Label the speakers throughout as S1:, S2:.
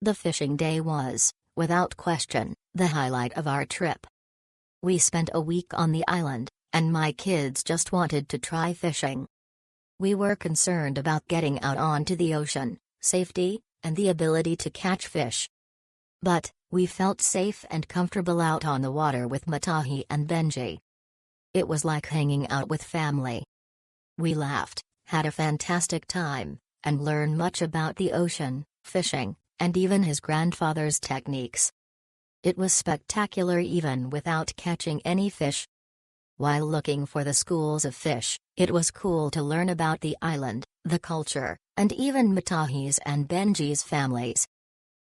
S1: The fishing day was, without question, the highlight of our trip. We spent a week on the island, and my kids just wanted to try fishing. We were concerned about getting out onto the ocean, safety, and the ability to catch fish. But, we felt safe and comfortable out on the water with Matahi and Benji. It was like hanging out with family. We laughed, had a fantastic time, and learned much about the ocean, fishing, and even his grandfather's techniques. It was spectacular even without catching any fish. While looking for the schools of fish, it was cool to learn about the island, the culture, and even Matahi's and Benji's families.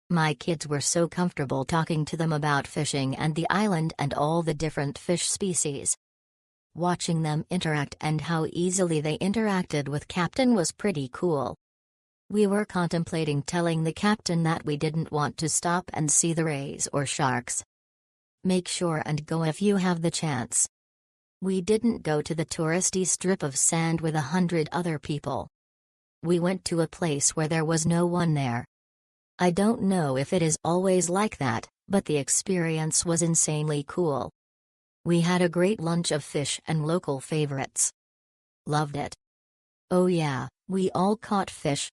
S1: My kids were so comfortable talking to them about fishing and the island and all the different fish species. Watching them interact and how easily they interacted with Captain was pretty cool. We were contemplating telling the captain that we didn't want to stop and see the rays or sharks. Make sure and go if you have the chance. We didn't go to the touristy strip of sand with 100 other people. We went to a place where there was no one there. I don't know if it is always like that, but the experience was insanely cool. We had a great lunch of fish and local favorites. Loved it. Oh yeah, we all caught fish.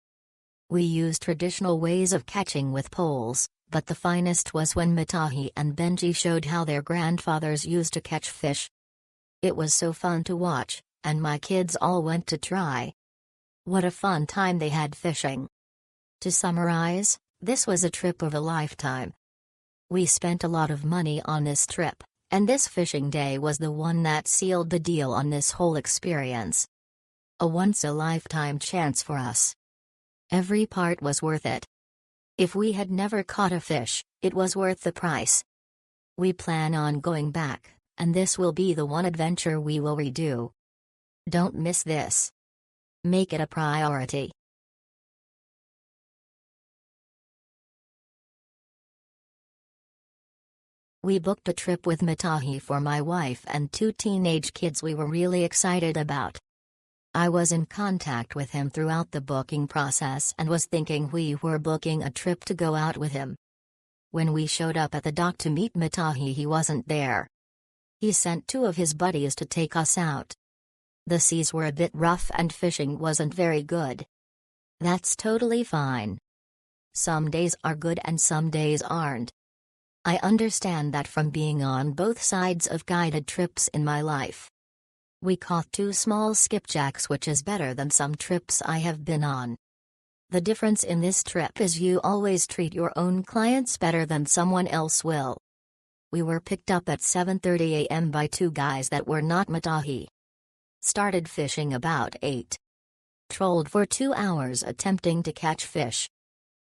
S1: We used traditional ways of catching with poles, but the finest was when Matahi and Benji showed how their grandfathers used to catch fish. It was so fun to watch, and my kids all went to try. What a fun time they had fishing. To summarize, this was a trip of a lifetime. We spent a lot of money on this trip, and this fishing day was the one that sealed the deal on this whole experience. A once-a-lifetime chance for us. Every part was worth it. If we had never caught a fish, it was worth the price. We plan on going back, and this will be the one adventure we will redo. Don't miss this. Make it a priority. We booked a trip with Matahi for my wife and 2 teenage kids we were really excited about. I was in contact with him throughout the booking process and was thinking we were booking a trip to go out with him. When we showed up at the dock to meet Matahi, he wasn't there. He sent 2 of his buddies to take us out. The seas were a bit rough and fishing wasn't very good. That's totally fine. Some days are good and some days aren't. I understand that from being on both sides of guided trips in my life. We caught 2 small skipjacks, which is better than some trips I have been on. The difference in this trip is you always treat your own clients better than someone else will. We were picked up at 7:30 a.m. by 2 guys that were not Matahi. Started fishing about 8. Trolled for 2 hours attempting to catch fish.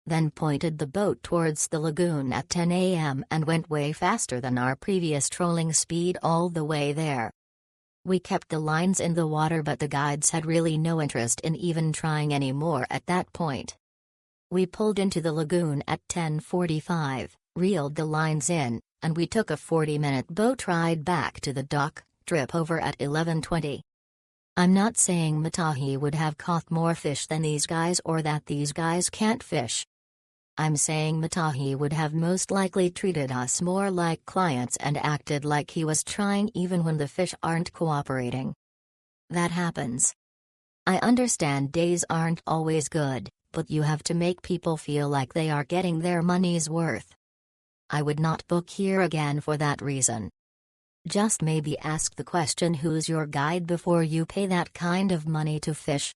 S1: Then pointed the boat towards the lagoon at 10 a.m. and went way faster than our previous trolling speed all the way there. We kept the lines in the water, but the guides had really no interest in even trying anymore at that point. We pulled into the lagoon at 10:45, reeled the lines in, and we took a 40-minute boat ride back to the dock, trip over at 11:20. I'm not saying Matahi would have caught more fish than these guys or that these guys can't fish. I'm saying Matahi would have most likely treated us more like clients and acted like he was trying even when the fish aren't cooperating. That happens. I understand days aren't always good, but you have to make people feel like they are getting their money's worth. I would not book here again for that reason. Just maybe ask the question, who's your guide, before you pay that kind of money to fish.